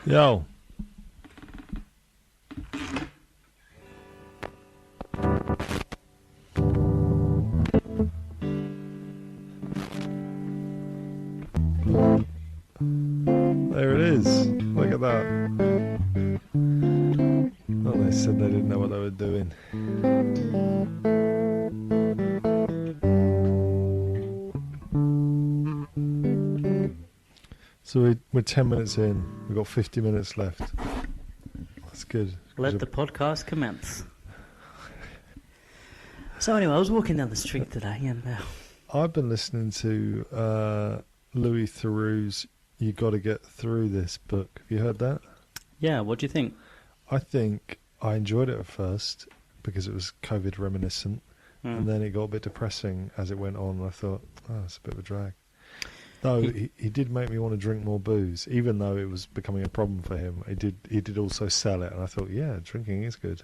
Yo. There it is. Look at that. Well, they said they didn't know what they were doing. So we're 10 minutes in. We've got 50 minutes left. That's good. Let the podcast commence. So anyway, I was walking down the street today and... I've been listening to Louis Theroux's You Gotta Get Through This book. Have you heard that? Yeah, what do you think? I think I enjoyed it at first because it was COVID reminiscent, and then it got a bit depressing as it went on. I thought, oh, it's a bit of a drag. Though he did make me want to drink more booze, even though it was becoming a problem for him. He did also sell it, and I thought, yeah, drinking is good.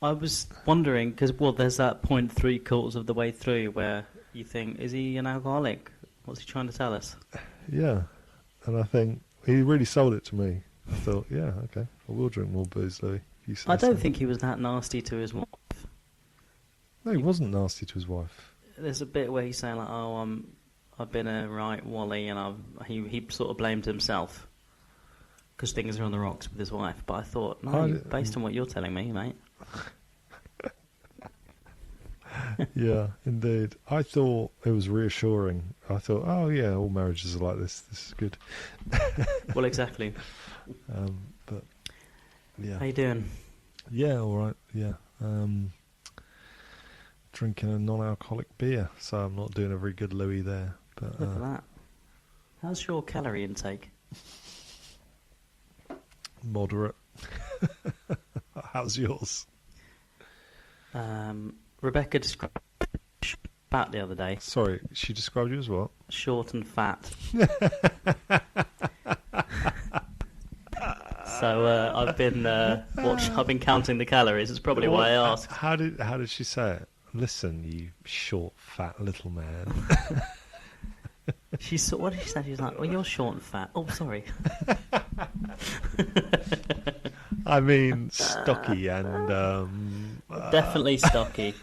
I was wondering, because, there's that point 3/4 of the way through where you think, is he an alcoholic? What's he trying to tell us? Yeah, and I think he really sold it to me. I thought, yeah, okay, I will drink more booze, Louis. I don't think he was that nasty to his wife. No, he wasn't nasty to his wife. There's a bit where he's saying, like, I've been a right wally, and he sort of blamed himself because things are on the rocks with his wife. But I thought, no, based on what you're telling me, mate. Yeah, indeed. I thought it was reassuring. I thought, oh yeah, all marriages are like this. This is good. Well, exactly. But yeah. How you doing? Yeah, all right. Yeah. Drinking a non-alcoholic beer, so I'm not doing a very good Louis there. But look at that. How's your calorie intake? Moderate. How's yours? Rebecca described fat the other day. Sorry, she described you as what? Short and fat. So I've been counting the calories. It's probably why I asked. How did she say it? Listen, you short, fat little man. What did she say? She was like, "Well, you're short and fat." Oh, sorry. I mean, stocky and definitely stocky.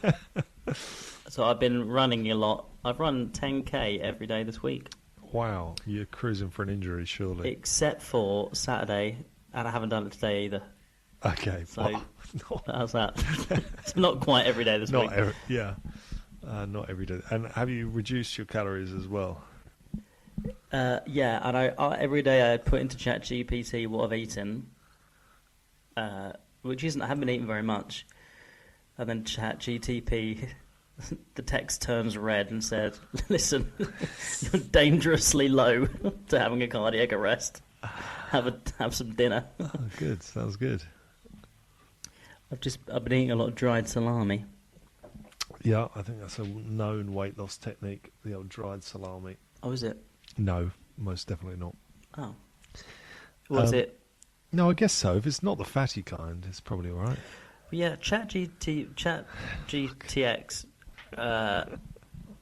So I've been running a lot. I've run 10k every day this week. Wow, you're cruising for an injury, surely. Except for Saturday, and I haven't done it today either. Okay, so how's that? It's not quite every day this week. Not every day. And have you reduced your calories as well? Yeah, and I every day I put into ChatGPT what I've eaten, which isn't, I haven't been eating very much, and then ChatGPT, the text turns red and said, "Listen, you're dangerously low to having a cardiac arrest. Have some dinner." Oh, good. Sounds good. I've been eating a lot of dried salami. Yeah, I think that's a known weight loss technique, the old dried salami. Oh, is it? No, most definitely not. Oh. Was it? No, I guess so. If it's not the fatty kind, it's probably all right. Yeah, ChatGTX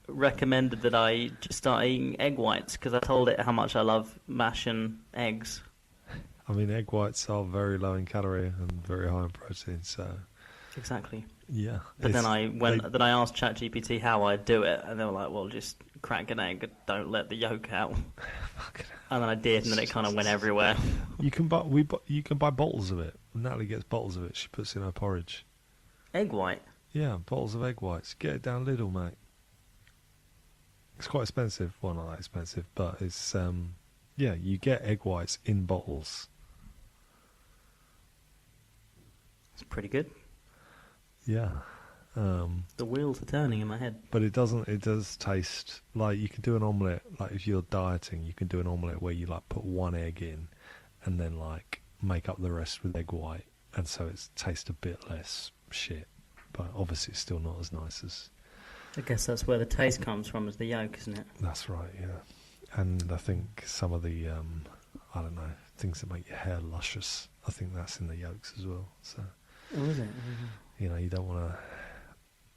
recommended that I just start eating egg whites because I told it how much I love mashing eggs. I mean, egg whites are very low in calorie and very high in protein, so... Exactly. Yeah. But then I asked ChatGPT how I do it, and they were like, well, just crack an egg, don't let the yolk out. And then I did, and then it kind of went everywhere. You can buy bottles of it. Natalie gets bottles of it. She puts in her porridge. Egg white? Yeah, bottles of egg whites. Get it down Lidl, mate. It's quite expensive. Well, not that expensive, but it's... yeah, you get egg whites in bottles. It's pretty good. Yeah. The wheels are turning in my head. But it does taste like you can do an omelette. Like if you're dieting, you can do an omelette where you like put one egg in and then like make up the rest with egg white. And so it tastes a bit less shit. But obviously it's still not as nice as... I guess that's where the taste comes from, is the yolk, isn't it? That's right, yeah. And I think some of the, I don't know, things that make your hair luscious, I think that's in the yolks as well. So, oh, is it? You know, you don't want to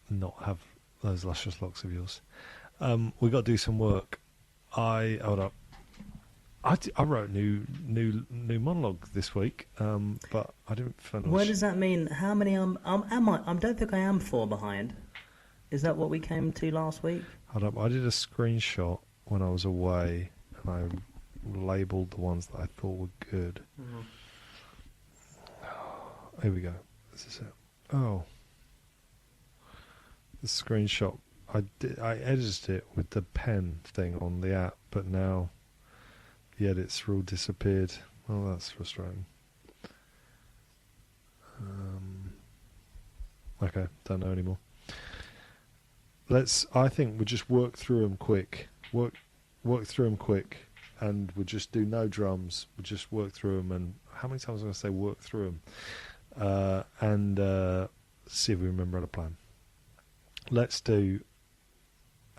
not have those luscious locks of yours. We got to do some work. Hold up. I wrote a new monologue this week, but I didn't finish. What does that mean? How many am I? I don't think I am 4 behind. Is that what we came to last week? Hold up, I did a screenshot when I was away, and I labelled the ones that I thought were good. Mm-hmm. Here we go. This is it. Oh, the screenshot. I edited it with the pen thing on the app, but now the edits all disappeared. Oh, that's frustrating. Okay, don't know anymore. I think we'll just work through them quick. Work through them quick, and we'll just do no drums. We'll just work through them. And how many times am I going to say work through them? And see if we remember how to plan. Let's do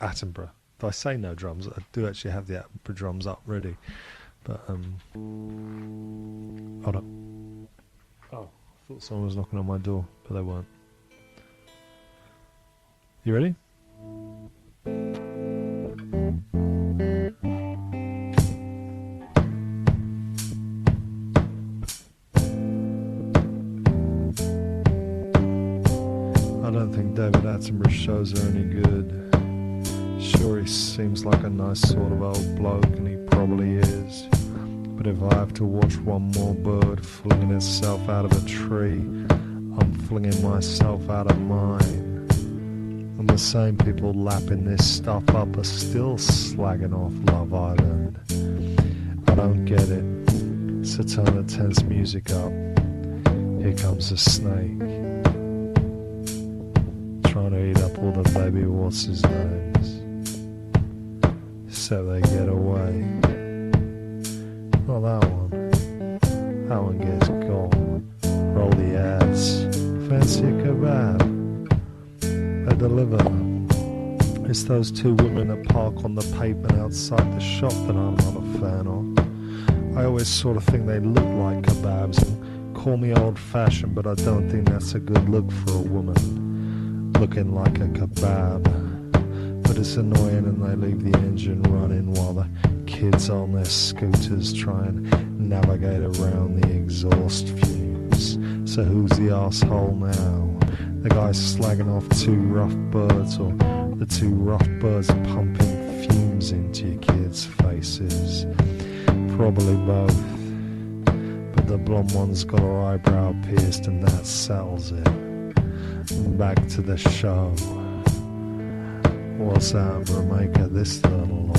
Attenborough. If I say no drums, I do actually have the Attenborough drums up ready. But hold up. Oh, I thought someone was knocking on my door, but they weren't. You ready? I don't think David Attenborough's shows are any good. Sure, he seems like a nice sort of old bloke, and he probably is. But if I have to watch one more bird flinging itself out of a tree, I'm flinging myself out of mine. And the same people lapping this stuff up are still slagging off Love Island. I don't get it. So turn the tense music up. Here comes a snake, trying to eat up all the baby what's his names, so they get away. Not that one. That one gets gone. Roll the ads. Fancy a kebab. They deliver. It's those 2 women that park on the pavement outside the shop that I'm not a fan of. I always sort of think they look like kebabs and call me old-fashioned, but I don't think that's a good look for a woman, looking like a kebab. But it's annoying, and they leave the engine running while the kids on their scooters try and navigate around the exhaust fumes. So who's the arsehole now? The guy slagging off 2 rough birds, or the 2 rough birds pumping fumes into your kids' faces? Probably both. But the blonde one's got her eyebrow pierced, and that sells it. Back to the show. What's Amber make of this little law?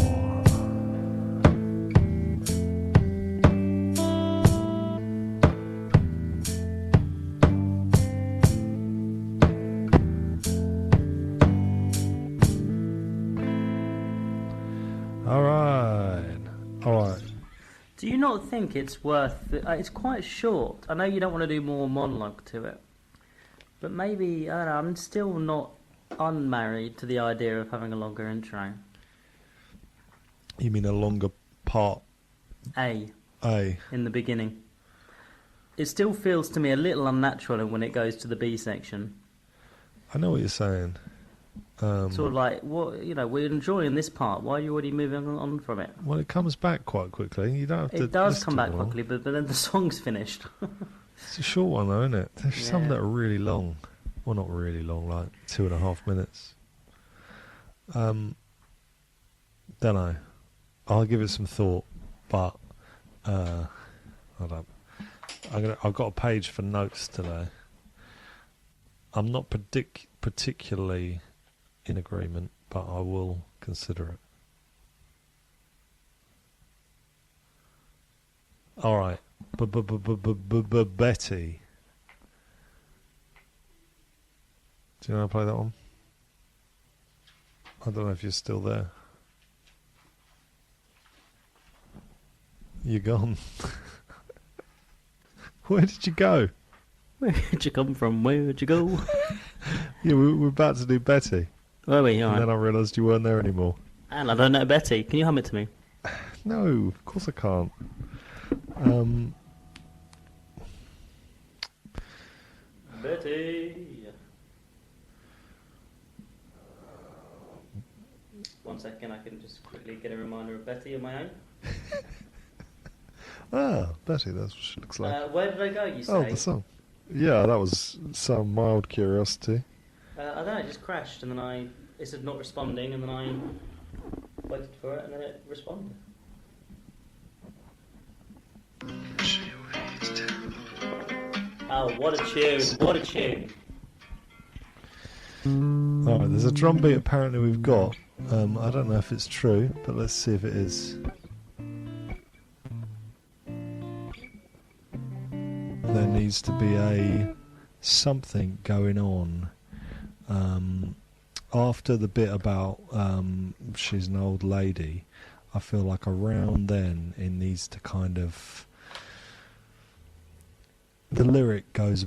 Alright. Do you not think it's worth... it's quite short. I know you don't want to do more monologue to it. But maybe, I don't know, I'm still not unmarried to the idea of having a longer intro. You mean a longer part? A. A. In the beginning. It still feels to me a little unnatural when it goes to the B section. I know what you're saying. Sort of like, what, you know, we're enjoying this part. Why are you already moving on from it? Well, it comes back quite quickly. You don't have to. It does come back quickly, but then the song's finished. It's a short one, though, isn't it? There's some that are really long. Well, not really long, like 2.5 minutes. Don't know. I'll give it some thought, but I don't. I've got a page for notes today. I'm not particularly in agreement, but I will consider it. All right, Betty. Do you want to play that one? I don't know if you're still there. You're gone. Where did you go? Where'd you come from? Where'd you go? Yeah, we're about to do Betty. Were we? All and right. then I realised you weren't there anymore. And I don't know Betty. Can you hum it to me? No, of course I can't. Betty. 1 second, I can just quickly get a reminder of Betty on my own. Ah, Betty, that's what she looks like. Where did I go, you say? Oh, the song. Yeah, that was some mild curiosity. I don't know, it just crashed, and then it said not responding, and then I waited for it, and then it responded. Oh, what a tune! What a tune! Alright, there's a drum beat apparently we've got. I don't know if it's true, but let's see if it is. There needs to be something going on after the bit about she's an old lady. I feel like around then it needs to kind of, the lyric goes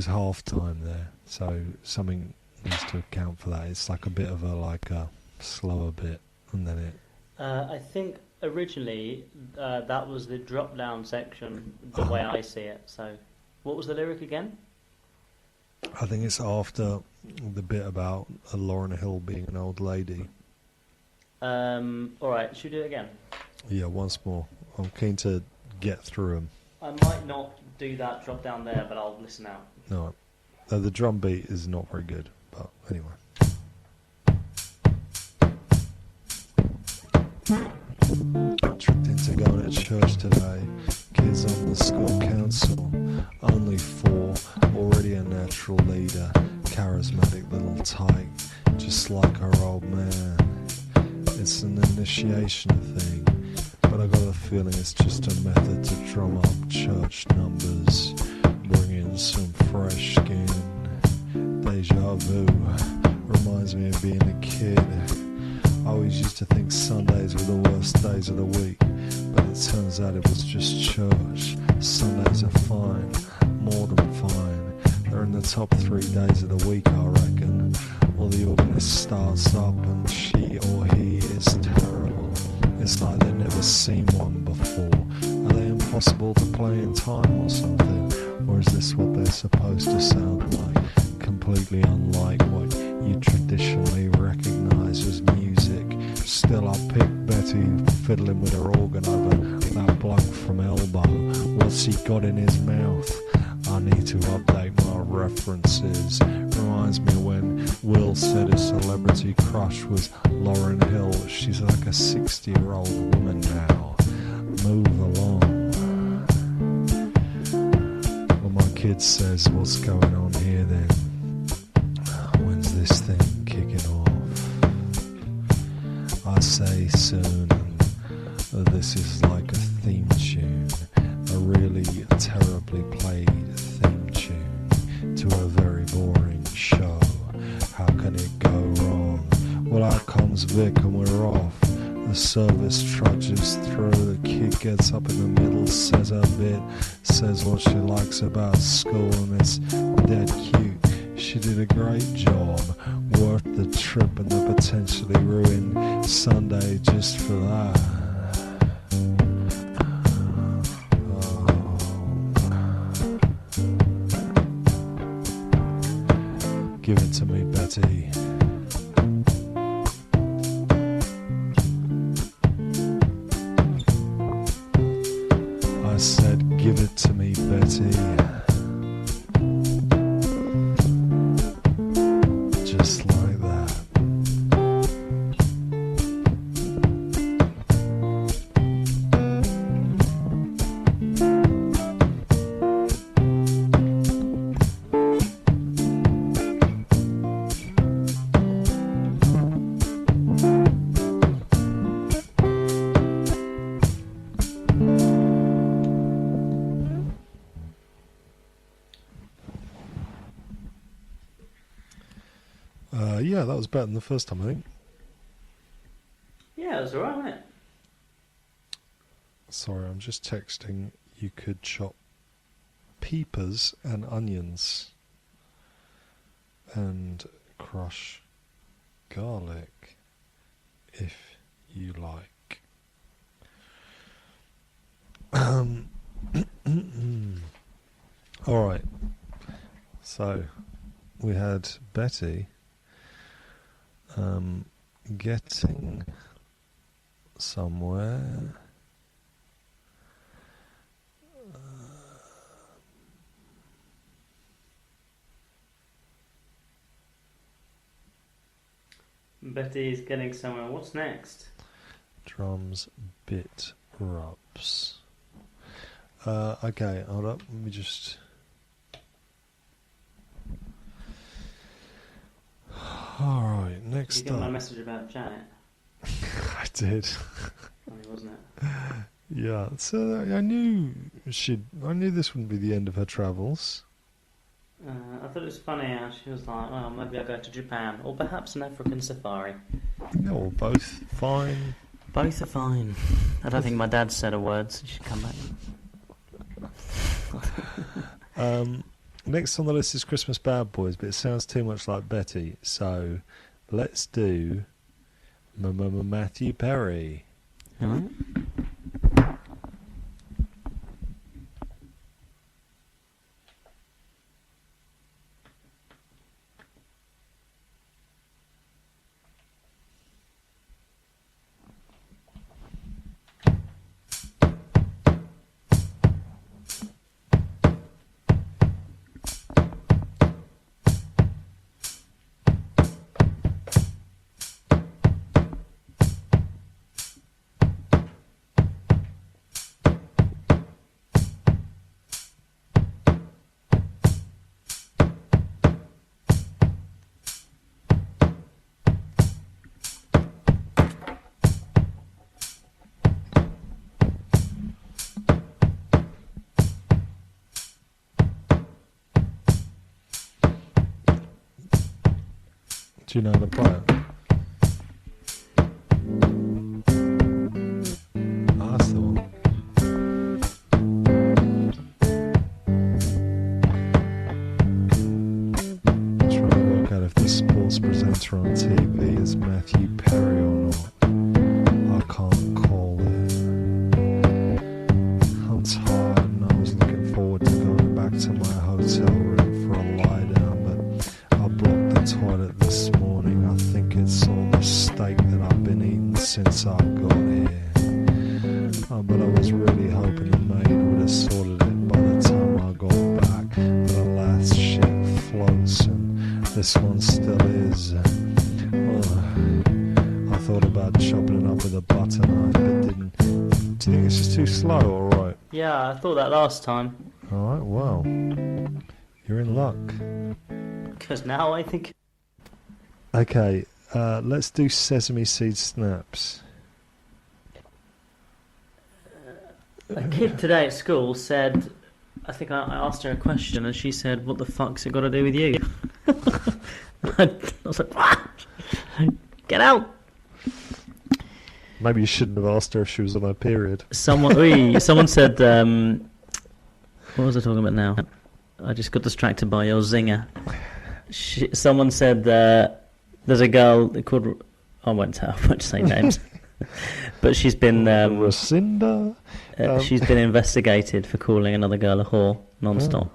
half time there, so something needs to account for that. It's like a bit of a slower bit, and then it. I think originally that was the drop down section, the way I see it. So, what was the lyric again? I think it's after the bit about Lauryn Hill being an old lady. Alright, should we do it again? Yeah, once more. I'm keen to get through them. I might not do that drop down there, but I'll listen out. No, the drum beat is not very good, but anyway. Tricked into going to church today. Kids on the school council. Only 4, already a natural leader. Charismatic little tyke, just like her old man. It's an initiation thing, but I got a feeling it's just a method to drum up church numbers, bring in some fresh skin. Deja vu reminds me of being a kid. I always used to think Sundays were the worst days of the week, but it turns out it was just church. Sundays are fine, more than fine. They're in the top 3 days of the week, I reckon. Well, the organist starts up and she or he is terrible. It's like they've never seen one before. Are they impossible to play in time or something? Or is this what they're supposed to sound like? Completely unlike what you traditionally recognise as music. Still, I pick Betty fiddling with her organ over that bloke from Elbow. What's he got in his mouth? I need to update my references. Reminds me when Will said his celebrity crush was Lauryn Hill. She's like a 60-year-old woman now. Move along. Well, my kid says, what's going on here then? When's this thing kicking off? I say soon, and this is like a theme tune. A really terribly played theme tune to a very boring show. How can it go wrong? Well, out comes Vic and we're off. The service trudges through. The kid gets up in the middle, says her bit, says what she likes about school, and it's dead cute. She did a great job, worth the trip and the potentially ruined Sunday just for that. Give it to me, Betty. I said, give it to me, Betty. Just like that. Yeah, that was better than the first time, I think. Yeah, it was alright, wasn't it? Sorry, I'm just texting. You could chop peppers and onions and crush garlic if you like. All right. So we had Betty getting somewhere. Betty's getting somewhere. What's next? Drums, bit, rubs. Okay, hold up. Let me just... Alright, next Did you get my up. message about Janet? I did. Funny, wasn't it? Yeah, so I knew this wouldn't be the end of her travels. I thought it was funny how she was like, well, maybe I'll go to Japan, or perhaps an African safari. Yeah, or both. Fine. Both are fine. I don't think my dad said a word, so she should come back. Next on the list is Christmas Bad Boys, but it sounds too much like Betty, so let's do Matthew Perry. Alright. Do you know the plan? That's the one. Trying to work out if the sports presenter on TV is Matthew Perry or not. I can't call it. I'm tired and I was looking forward to going back to my hotel room for a lie down, but I blocked the toilet this morning. I think it's all the steak that I've been eating since I got here. But I was really hoping the maid would have sorted it by the time I got back. But alas, shit floats and this one still is. I thought about chopping it up with a butter knife, but didn't. Do you think it's just too slow or right? Yeah, I thought that last time. Alright, well, you're in luck. Because now I think... Okay, let's do Sesame Seed Snaps. A kid today at school said, I think I asked her a question and she said, what the fuck's it got to do with you? I was like, what? Get out! Maybe you shouldn't have asked her if she was on her period. Someone said, what was I talking about now? I just got distracted by your zinger. Someone said there's a girl called... I won't say names. But she's been... Racinda? She's been investigated for calling another girl a whore non-stop.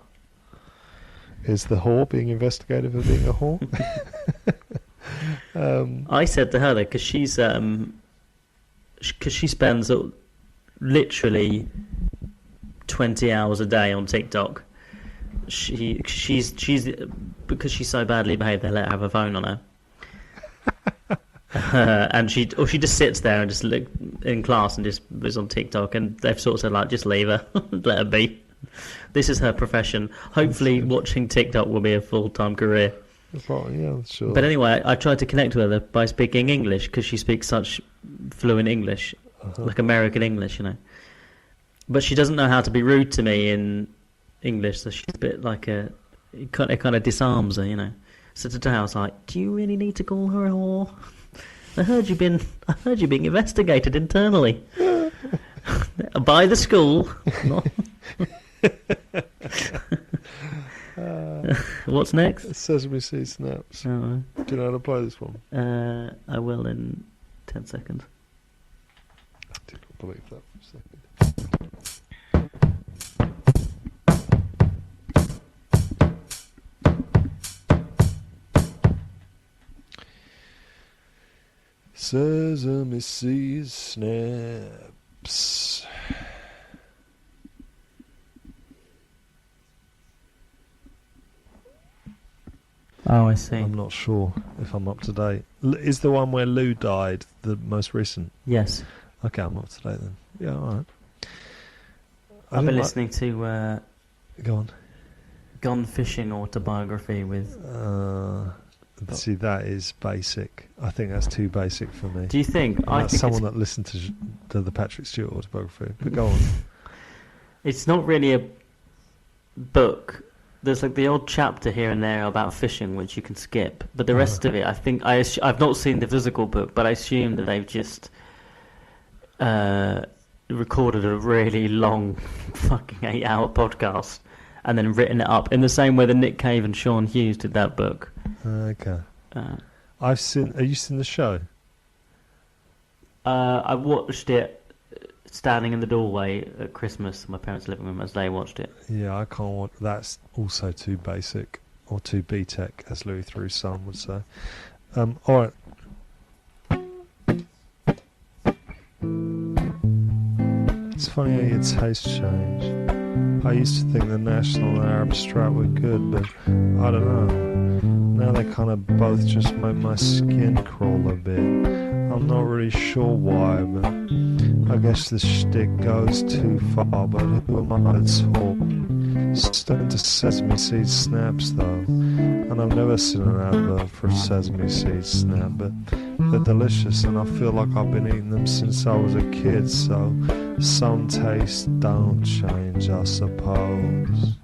Is the whore being investigated for being a whore? I said to her, though, because she spends literally 20 hours a day on TikTok. She's because she's so badly behaved, they let her have a phone on her. And she just sits there and just look in class and just is on TikTok, and they've sort of said, like, just leave her, let her be. This is her profession. Hopefully watching TikTok will be a full-time career. Yeah, sure. But anyway, I tried to connect with her by speaking English, because she speaks such fluent English, like American English, you know. But she doesn't know how to be rude to me in English, so she's a bit like it kind of disarms her, you know. So today I was like, do you really need to call her a whore? I heard you being investigated internally by the school. What's next? Sesame Seed Snaps. Oh, Do you know how to play this one? I will in 10 seconds. I did not believe that for a second. Sesame Seed Snaps. Oh, I see. I'm not sure if I'm up to date. Is the one where Lou died the most recent? Yes. Okay, I'm up to date then. Yeah, all right. I've been listening to Go on. Gone Fishing autobiography with... See, that is basic. I think that's too basic for me. Do you think? And that's someone that listened to the Patrick Stewart autobiography. But go on. It's not really a book. There's like the odd chapter here and there about fishing, which you can skip. But the rest of it, I think... I've not seen the physical book, but I assume that they've just recorded a really long fucking 8-hour podcast and then written it up in the same way that Nick Cave and Sean Hughes did that book. Okay. Have you seen the show? I watched it standing in the doorway at Christmas in my parents' living room as they watched it. Yeah, I can't watch. That's also too basic, or too B-Tech, as Louis Theroux's son would say. All right. It's funny how your taste changed. I used to think the National and Arab Strap were good, but I don't know. Now they kind of both just make my skin crawl a bit. I'm not really sure why, but I guess the shtick goes too far, but who am I to talk? Stuck to Sesame Seed snaps, though. And I've never seen an advert for a Sesame Seed snap, but they're delicious, and I feel like I've been eating them since I was a kid, so some tastes don't change, I suppose.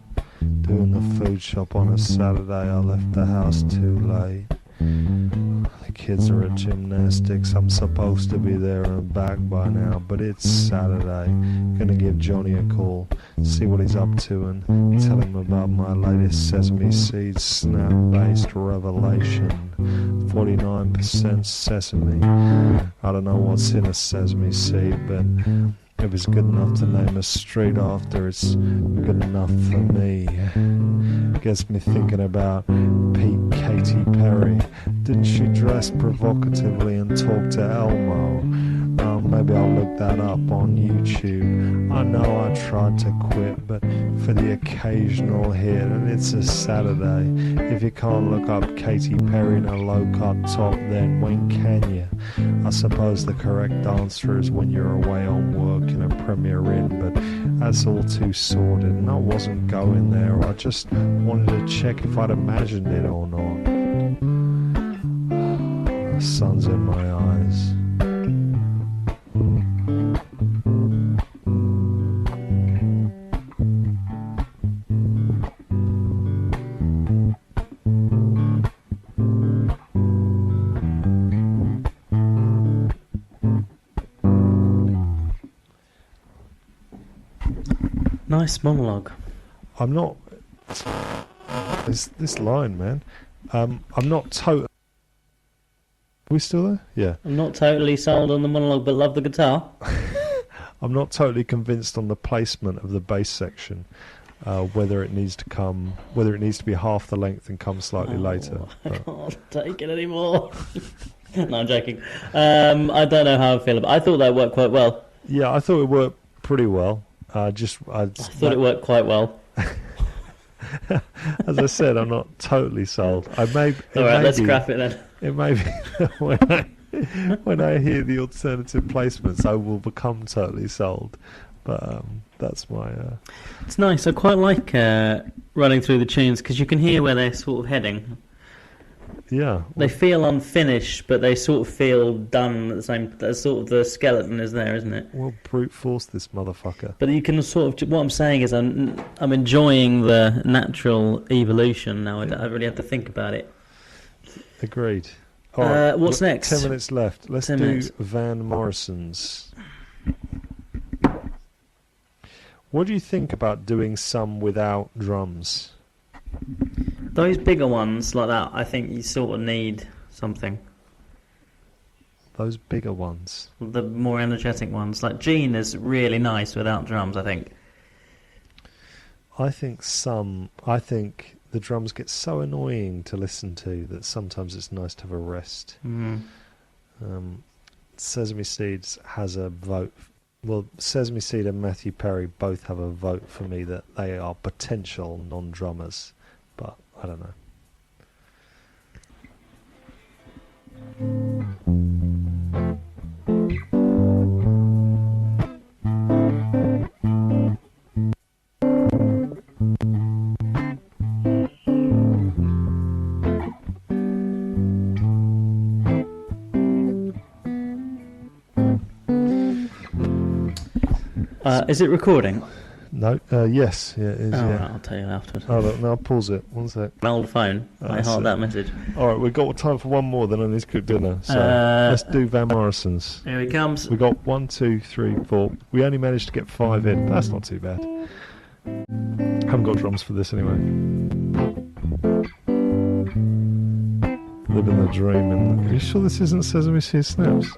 Doing the food shop on a Saturday, I left the house too late. The kids are at gymnastics, I'm supposed to be there and back by now, but it's Saturday. Gonna give Jonny a call, see what he's up to, and tell him about my latest Sesame Seed snap-based revelation. 49% sesame. I don't know what's in a sesame seed, but if it's good enough to name a street after, it's good enough for me. Gets me thinking about Katy Perry. Didn't she dress provocatively and talk to Elmo? Maybe I'll look that up on YouTube. I know I tried to quit, but for the occasional hit, and it's a Saturday. If you can't look up Katy Perry in a low-cut top, then when can you? I suppose the correct answer is when you're away on work in a Premier Inn, but that's all too sordid, and I wasn't going there. I just wanted to check if I'd imagined it or not. The sun's in my eyes. Nice monologue. I'm not... This line, man. I'm not totally... Are we still there? Yeah. I'm not totally sold on the monologue, but love the guitar. I'm not totally convinced on the placement of the bass section, whether it needs to be half the length and come slightly later. I can't take it anymore. No, I'm joking. I don't know how I feel about it. I thought that worked quite well. Yeah, I thought it worked pretty well. I thought it worked quite well. As I said, I'm not totally sold. Let's scrap it then. It may be when I hear the alternative placements, I will become totally sold. But that's my... It's nice. I quite like running through the tunes because you can hear where they're sort of heading. Yeah. They feel unfinished, but they sort of feel done at the same... Sort of the skeleton is there, isn't it? Well, brute force this motherfucker. But you can sort of... What I'm saying is I'm enjoying the natural evolution now. I don't really have to think about it. Agreed. All right, what's next? 10 minutes left. Let's do Van Morrison's. What do you think about doing some without drums? Those bigger ones like that, I think you sort of need something. Those bigger ones? The more energetic ones. Like Gene is really nice without drums, I think. I think the drums get so annoying to listen to that sometimes it's nice to have a rest. Sesame Seed has a vote. Well, Sesame Seed and Matthew Perry both have a vote for me that they are potential non-drummers, but I don't know. Is it recording? No, yes, yeah, it is. Oh, yeah. right, I'll tell you afterwards. Oh, look, no, I'll pause it. One sec. An old phone. I heart that message. All right, we've got time for one more, then I need to cook dinner. So let's do Van Morrison's. Here he comes. We got 1, 2, 3, 4. We only managed to get 5 in. That's not too bad. Haven't got drums for this anyway. Living the dream. Are you sure this isn't Sesame Seed Snaps?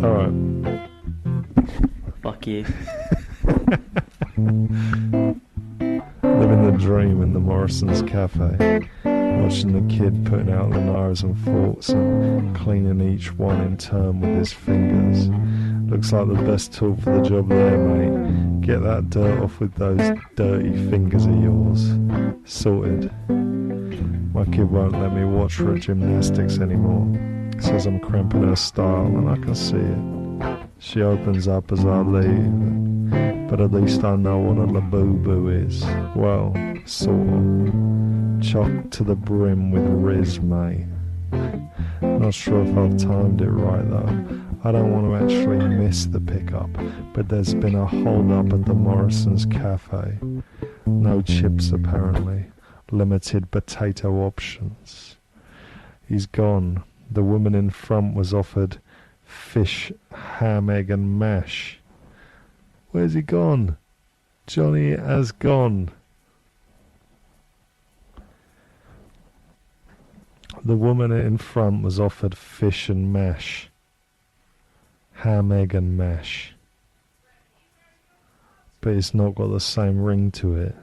All right. Fuck you. Living the dream in the Morrison's cafe, watching the kid putting out the knives and forks and cleaning each one in turn with his fingers. Looks like the best tool for the job there, mate. Get that dirt off with those dirty fingers of yours. Sorted. My kid won't let me watch her gymnastics anymore. Says I'm cramping her style and I can see it. She opens up as I leave, but at least I know what a labubu is. Well, sort of. Chocked to the brim with Riz, mate. Not sure if I've timed it right though. I don't want to actually miss the pickup, but there's been a hold up at the Morrison's cafe. No chips apparently. Limited potato options. He's gone. The woman in front was offered fish, ham, egg and mash. Where's he gone? Jonny has gone. The woman in front was offered fish and mash. Ham, egg and mash. But it's not got the same ring to it.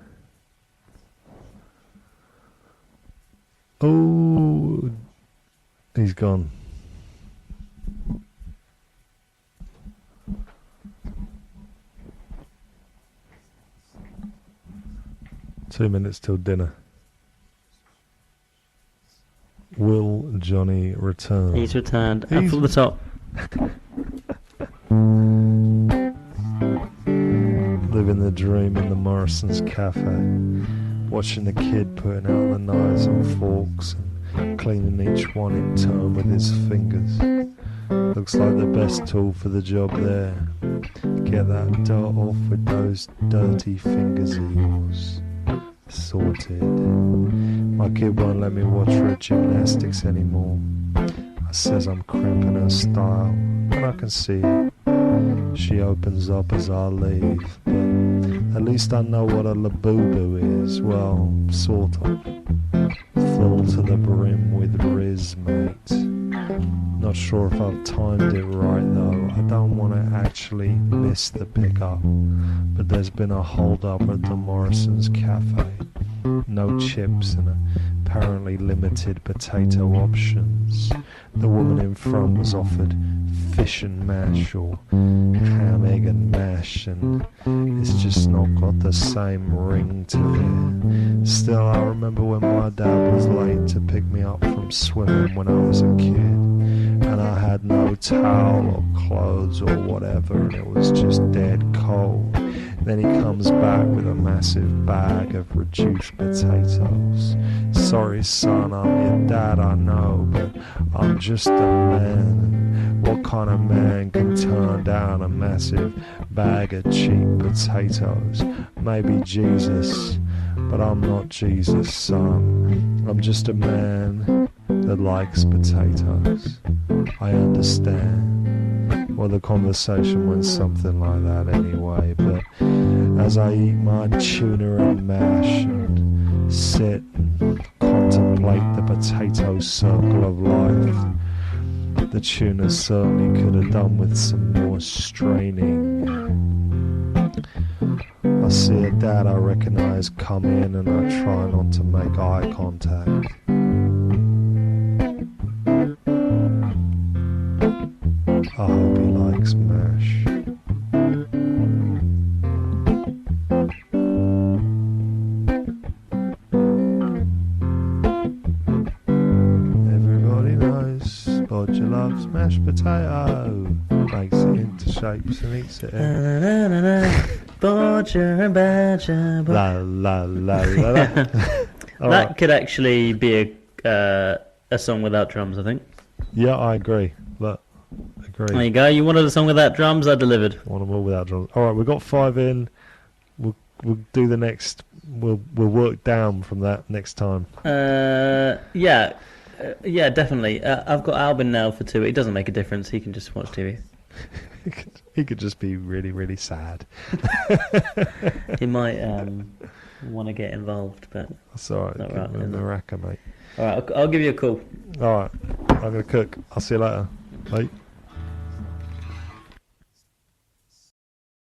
Oh, he's gone. Two minutes till dinner. Will Jonny return? He's returned. Up from the top. Living the dream in the Morrison's cafe, watching the kid putting out the knives and forks and cleaning each one in turn with his fingers. Looks like the best tool for the job there. Get that dirt off with those dirty fingers of yours. Sorted. My kid won't let me watch her at gymnastics anymore. I says I'm cramping her style, and I can see it. She opens up as I leave, but at least I know what a labubu is. Well, sort of. Full to the brim with Riz, mate. Not sure if I've timed it right though. I don't want to actually miss the pickup, but there's been a hold up at the Morrison's cafe. No chips and apparently limited potato options. The woman in front was offered fish and mash or ham, egg and mash, and it's just not got the same ring to it. Still, I remember when my dad was late to pick me up from swimming when I was a kid, and I had no towel or clothes or whatever, and it was just dead cold. Then he comes back with a massive bag of reduced potatoes. Sorry son, I'm your dad, I know, but I'm just a man. What kind of man can turn down a massive bag of cheap potatoes? Maybe Jesus, but I'm not Jesus, son. I'm just a man that likes potatoes. I understand. Well, the conversation went something like that anyway, but as I eat my tuna and mash and sit and contemplate the potato circle of life, the tuna certainly could have done with some more straining. I see a dad I recognise come in and I try not to make eye contact. I hope he likes mash. potato. Makes it into shapes and eats it. Bodger and badger. La la la la la. That could actually be a song without drums, I think. Yeah, I agree. Look, agree. There you go. You wanted a song without drums, I delivered. I want them all without drums. All right, we've got 5 in. We'll do the next. We'll work down from that next time. Yeah, definitely. I've got Albin now for 2. It doesn't make a difference. He can just watch TV. He could just be really, really sad. He might want to get involved, but that's all right. Not right, Maraca, mate. All right, I'll give you a call. All right, I'm gonna cook. I'll see you later. Bye.